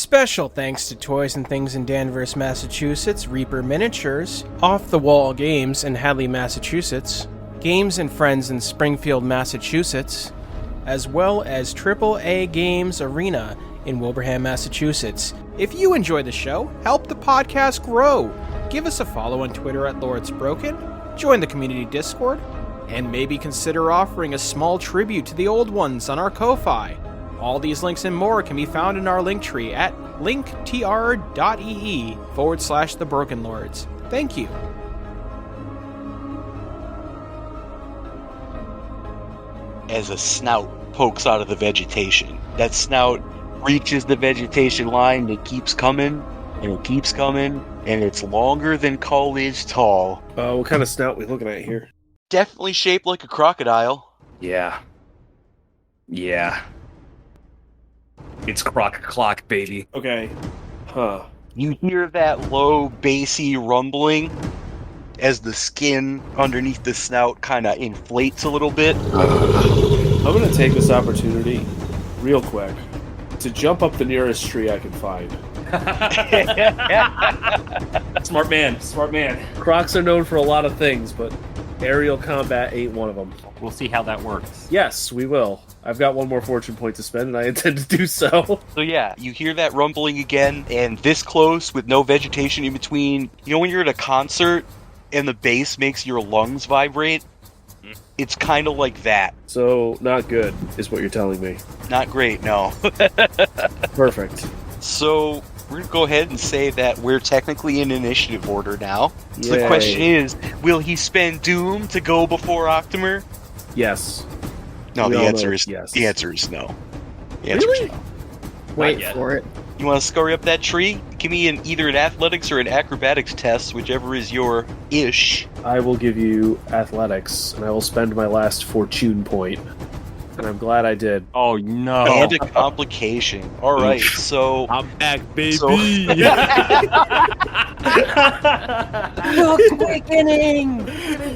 Special thanks to Toys and Things in Danvers, Massachusetts, Reaper Miniatures, Off the Wall Games in Hadley, Massachusetts, Games and Friends in Springfield, Massachusetts, as well as AAA Games Arena in Wilbraham, Massachusetts. If you enjoy the show, help the podcast grow. Give us a follow on Twitter at LordsBroken, join the community Discord, and maybe consider offering a small tribute to the old ones on our Ko-Fi. All these links and more can be found in our link tree at linktr.ee/The Broken Lords. Thank you. As a snout pokes out of the vegetation. That snout reaches the vegetation line, and it keeps coming, and it keeps coming, and it's longer than Cull is tall. What kind of snout we looking at here? Definitely shaped like a crocodile. Yeah. It's Croc, baby. Okay. Huh. You hear that low, bassy rumbling as the skin underneath the snout kind of inflates a little bit. I'm going to take this opportunity, real quick, to jump up the nearest tree I can find. Smart man. Crocs are known for a lot of things, but aerial combat ain't one of them. We'll see how that works. Yes, we will. I've got one more fortune point to spend, and I intend to do so. So yeah, you hear that rumbling again, and this close with no vegetation in between. You know when you're at a concert and the bass makes your lungs vibrate? It's kind of like that. So, not good, is what you're telling me. Not great, no. Perfect. So, we're going to go ahead and say that we're technically in initiative order now. So the question is, will he spend Doom to go before Octomer? Yes. No, the answer is yes. The answer is no. The answer is no. Wait for it. You want to scurry up that tree? Give me either an athletics or an acrobatics test, whichever is your ish. I will give you athletics, and I will spend my last fortune point. And I'm glad I did. Oh, no. And a complication. All right, so... I'm back, baby. Look, awakening!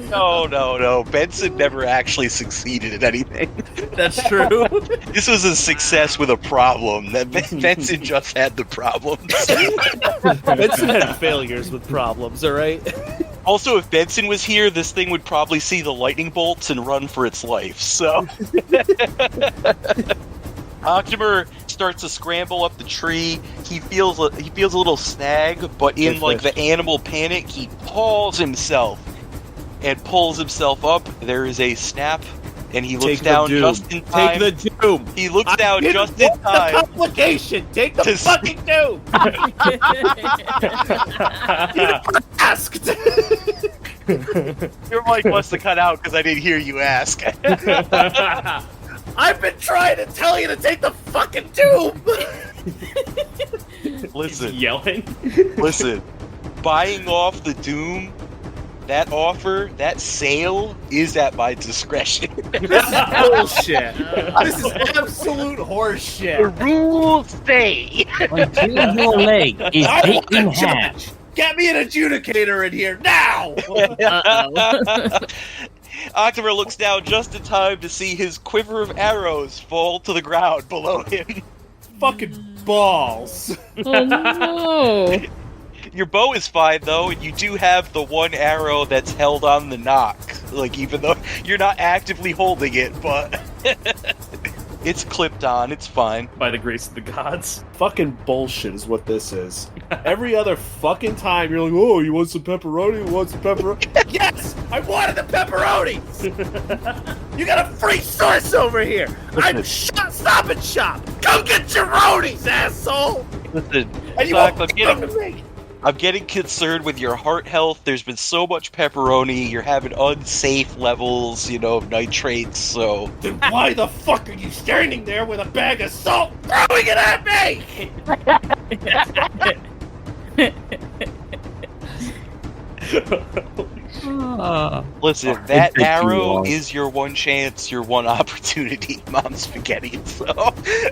No. Benson never actually succeeded at anything. That's true. This was a success with a problem. Benson just had the problems. Benson had failures with problems, alright? Also, if Benson was here, this thing would probably see the lightning bolts and run for its life, so... Octomer starts to scramble up the tree. He feels a little snag, but in the animal panic, he pulls himself up. There is a snap, and he looks down just in time. Take the doom. He looks down just in time. The complication. Take the fucking doom. You never asked. Your mic must have cut out because I didn't hear you ask. I've been trying to tell you to take the fucking doom. Listen. He's yelling. Listen. Buying off the doom, that offer, that sale, is at my discretion. This is bullshit. This is absolute horseshit. The rules say. Until your leg is bit in half. Get me an adjudicator in here now. Octomer looks down just in time to see his quiver of arrows fall to the ground below him. Fucking balls. Oh no. Your bow is fine, though, and you do have the one arrow that's held on the knock. Like, even though you're not actively holding it, but... It's clipped on, it's fine. By the grace of the gods. Fucking bullshit is what this is. Every other fucking time you're like, oh, you want some pepperoni? You want some pepperoni? Yes! I wanted the pepperoni! You got a free source over here! I'm Stop and Shop! Go get your roadies, asshole! Listen, And you Doc, won't come to me! I'm getting concerned with your heart health. There's been so much pepperoni. You're having unsafe levels, of nitrates, so... Then why the fuck are you standing there with a bag of salt throwing it at me? Listen, that arrow is your one chance, your one opportunity, Mom Spaghetti, so...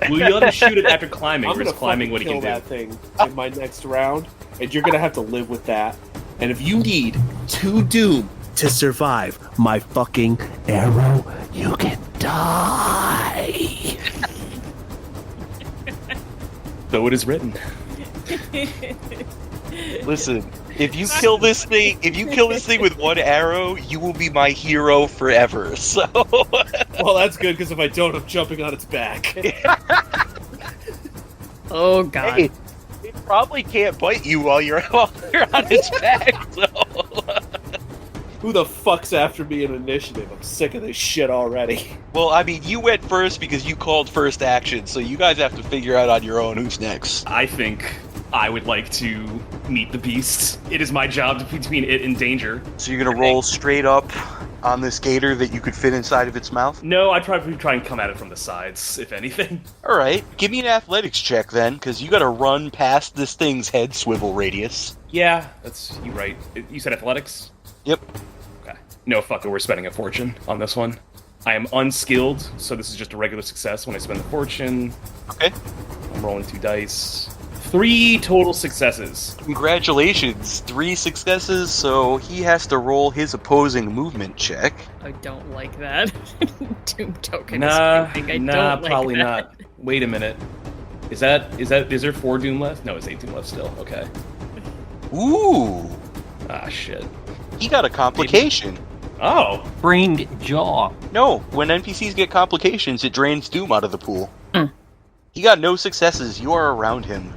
Well, you let him shoot it after climbing. I'm Risk gonna climbing what he kill can that do. thing in my next round, and you're gonna have to live with that. And if you need 2 doom to survive my fucking arrow, you can die. So it is written. Listen, if you kill this thing with one arrow, you will be my hero forever. So, Well, that's good because if I don't, I'm jumping on its back. Oh god. hey, it probably can't bite you while you're on its back. So. Who the fuck's after me in initiative? I'm sick of this shit already. Well, I mean, you went first because you called first action, so you guys have to figure out on your own who's next. I think I would like to meet the beast. It is my job to be between it and danger. So you're gonna roll straight up on this gator that you could fit inside of its mouth? No, I'd probably try and come at it from the sides, if anything. Alright, give me an athletics check then, because you gotta run past this thing's head swivel radius. Yeah, that's you right. You said athletics? Yep. Okay. No, fuck it, we're spending a fortune on this one. I am unskilled, so this is just a regular success when I spend the fortune. Okay. I'm rolling 2 dice. 3 total successes. Congratulations, 3 successes, so he has to roll his opposing movement check. I don't like that. Doom token Nah, is creeping. I don't like probably that. not. Wait a minute. Is there 4 Doom left? No, it's 8 Doom left still. Okay. Ooh, Ah, shit. he got a complication. Oh! Brained jaw. No, when NPCs get complications, it drains Doom out of the pool. Mm. He got no successes, you are around him.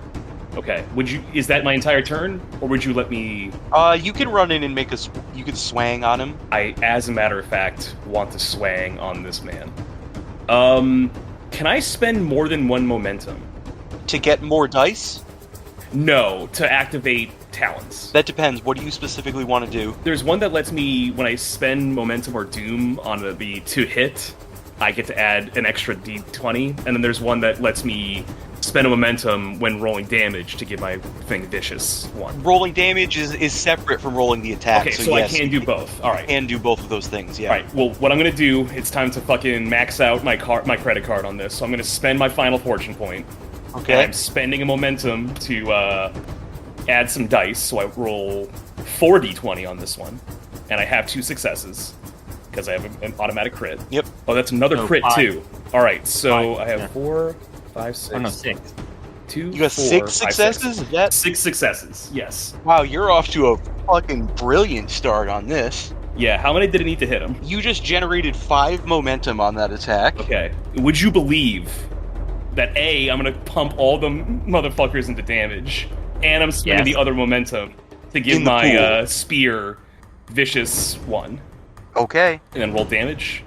Okay. Is that my entire turn? Or would you let me... You can run in and you can swang on him. I, as a matter of fact, want to swang on this man. Can I spend more than 1 momentum? To get more dice? No, to activate talents. That depends, what do you specifically want to do? There's one that lets me, when I spend momentum or doom on the to hit, I get to add an extra d20, and then there's one that lets me spend a momentum when rolling damage to give my thing vicious one. Rolling damage is separate from rolling the attack. Okay, so yes, I can do both. All right. You can do both of those things, yeah. Alright, well, what I'm gonna do, it's time to fucking max out my credit card on this, so I'm gonna spend my final fortune point. And Okay. I'm spending a momentum to add some dice, so I roll 4d20 on this one. And I have 2 successes, because I have an automatic crit. Yep. Oh, that's another No, crit, 5. too. Alright, so 5, I have yeah. 4, 5, 6, Oh no, 6. 2, You got 4, 6 5, successes? 6. Is that... 6 successes, yes. Wow, you're off to a fucking brilliant start on this. Yeah, how many did it need to hit him? You just generated 5 momentum on that attack. Okay. Would you believe that A, I'm gonna pump all the motherfuckers into damage, and I'm spending Yes. the other momentum to give In the my pool. spear vicious 1, Okay. and then roll damage?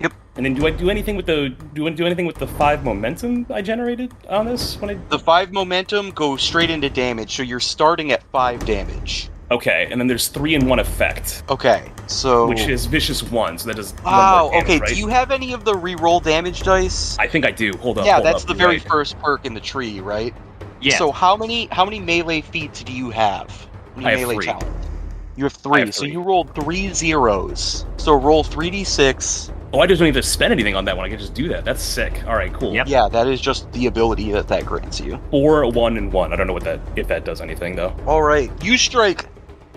Yep. And then do I do anything with the 5 momentum I generated on this when I? The 5 momentum goes straight into damage, so you're starting at 5 damage. Okay, and then there's 3 in 1 effect, Okay, so... which is vicious 1, so that does Wow, 1 more damage, okay, right? do you have any of the reroll damage dice? I think I do. Hold up. Yeah, hold that's up, the you're very right. first perk in the tree, right? Yeah. So how many melee feats do you have? How many I have melee 3. talents? You have I 3, have so 3. you rolled 3 zeros. So roll 3d6. Oh, I just don't need to spend anything on that one. I can just do that. That's sick. All right, cool. Yep. Yeah, that is just the ability that grants you. 4, 1, and 1. I don't know if that does anything though. Alright, you strike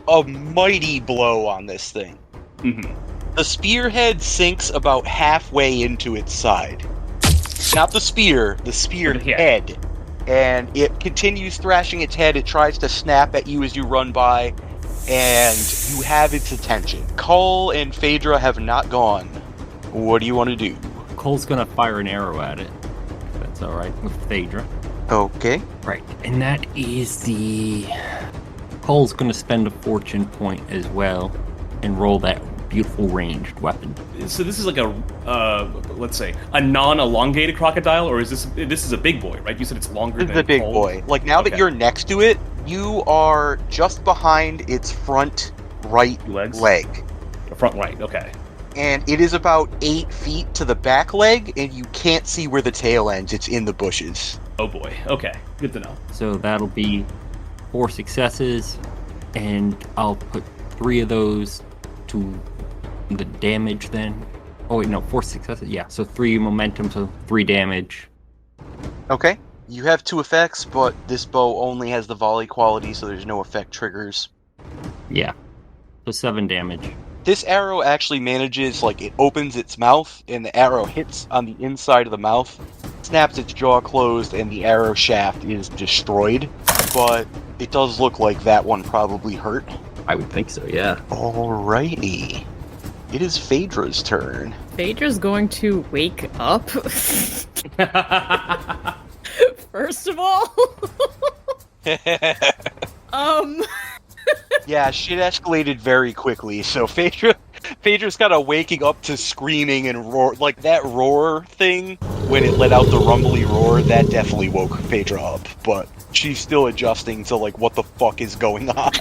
a mighty blow on this thing. Mm-hmm. The spearhead sinks about halfway into its side. Not the spear, the spearhead. And it continues thrashing its head. It tries to snap at you as you run by, and you have its attention. Cull and Phaedra have not gone. What do you want to do? Cole's gonna fire an arrow at it. If that's alright with Phaedra. Okay. Right. And that is the... Cole's gonna spend a fortune point as well and roll that beautiful ranged weapon. So this is like a, let's say, a non-elongated crocodile, or is this is a big boy, right? You said it's longer This than is a big Cole? boy. Like, now that Okay. you're next to it, you are just behind its front right Legs? leg. The front right, okay. And it is about 8 feet to the back leg, and you can't see where the tail ends. It's in the bushes. Oh boy, okay. Good to know. So that'll be 4 successes, and I'll put 3 of those to the damage then. Oh wait, no, 4 successes. Yeah, so 3 momentum, so 3 damage. Okay. You have 2 effects, but this bow only has the volley quality, so there's no effect triggers. Yeah, so 7 damage. This arrow actually manages, like, it opens its mouth, and the arrow hits on the inside of the mouth, snaps its jaw closed and the arrow shaft is destroyed, but it does look like that one probably hurt. I would think so, yeah. Alrighty. It is Phaedra's turn. Phaedra's going to wake up. First of all. Yeah, shit escalated very quickly, so Phaedra's kind of waking up to screaming and roar. Like, that roar thing, when it let out the rumbly roar, that definitely woke Phaedra up, but she's still adjusting to, like, what the fuck is going on.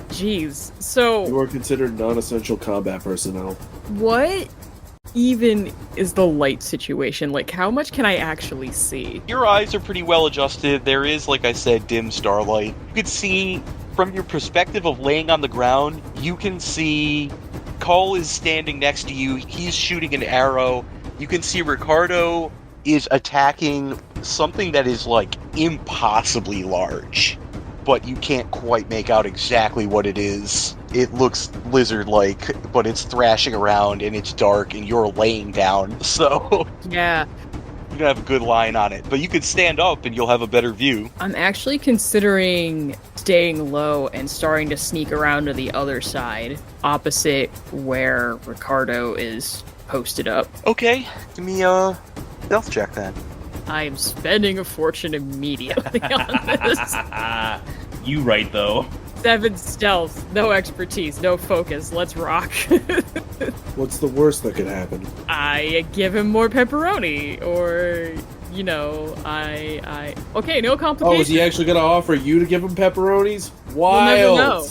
Jeez. So, You are considered non-essential combat personnel. what even is the light situation? Like, how much can I actually see? Your eyes are pretty well adjusted. There is, like I said, dim starlight. You can see, from your perspective of laying on the ground, you can see Cole is standing next to you. He's shooting an arrow. You can see Ricardo is attacking something that is, like, impossibly large. But you can't quite make out exactly what it is. It looks lizard-like, but it's thrashing around, and it's dark, and you're laying down, so Yeah. you don't have a good line on it. But you could stand up, and you'll have a better view. I'm actually considering staying low and starting to sneak around to the other side, opposite where Ricardo is posted up. Okay, give me a stealth check, then. I am spending a fortune immediately on this. You right, though. 7 stealth, no expertise, no focus. Let's rock. What's the worst that could happen? I give him more pepperoni, or okay, no Oh, complications. is he actually going to offer you to give him pepperonis? We'll never Wild! know.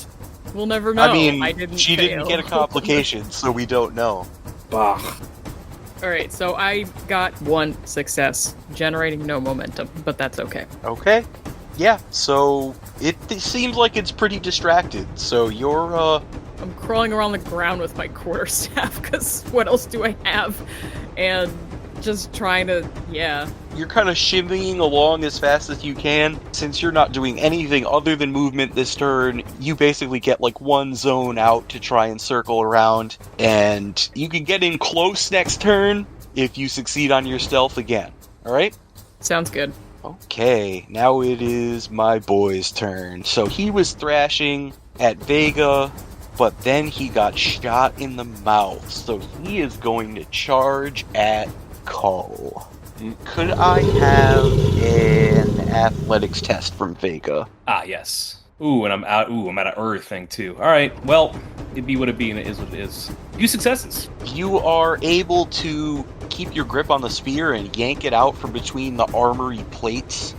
We'll never know. I mean, didn't she didn't fail. get a complication, so we don't know. Bah. Alright, so I got 1 success, generating no momentum, but that's okay. Okay. Yeah, so it seems like it's pretty distracted. So you're, I'm crawling around the ground with my quarterstaff, because what else do I have? And just trying to, you're kind of shimmying along as fast as you can. Since you're not doing anything other than movement this turn, you basically get like one zone out to try and circle around, and you can get in close next turn if you succeed on your stealth again. Alright? Sounds good. Okay, now it is my boy's turn. So he was thrashing at Vega, but then he got shot in the mouth. So he is going to charge at Cull. Could I have an athletics test from Vega? Ah, yes. Ooh, and I'm out. Ooh, I'm at an Earth thing, too. Alright, well, it be what it be, and it is what it is. 2 successes. You are able to keep your grip on the spear and yank it out from between the armory plates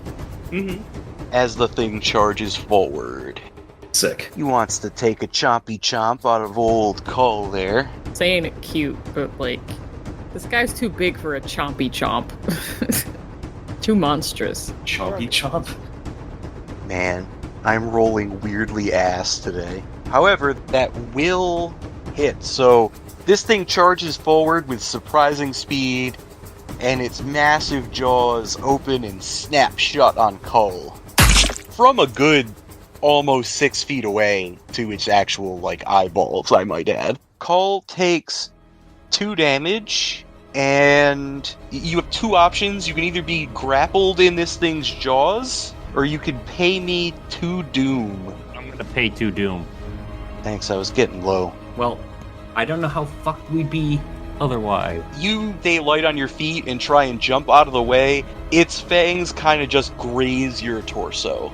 as the thing charges forward. Sick. He wants to take a chompy chomp out of old Cull there. Saying it cute, but like, this guy's too big for a chompy chomp. Too monstrous. Chompy chomp. Man, I'm rolling weirdly ass today. However, that will hit. So this thing charges forward with surprising speed, and its massive jaws open and snap shut on Cull. From a good almost 6 feet away to its actual, like, eyeballs, I might add. Cull takes 2 damage, and you have 2 options. You can either be grappled in this thing's jaws, or you could pay me 2 doom. I'm gonna pay 2 doom. Thanks, I was getting low. Well, I don't know how fucked we'd be otherwise. You daylight on your feet and try and jump out of the way. Its fangs kind of just graze your torso.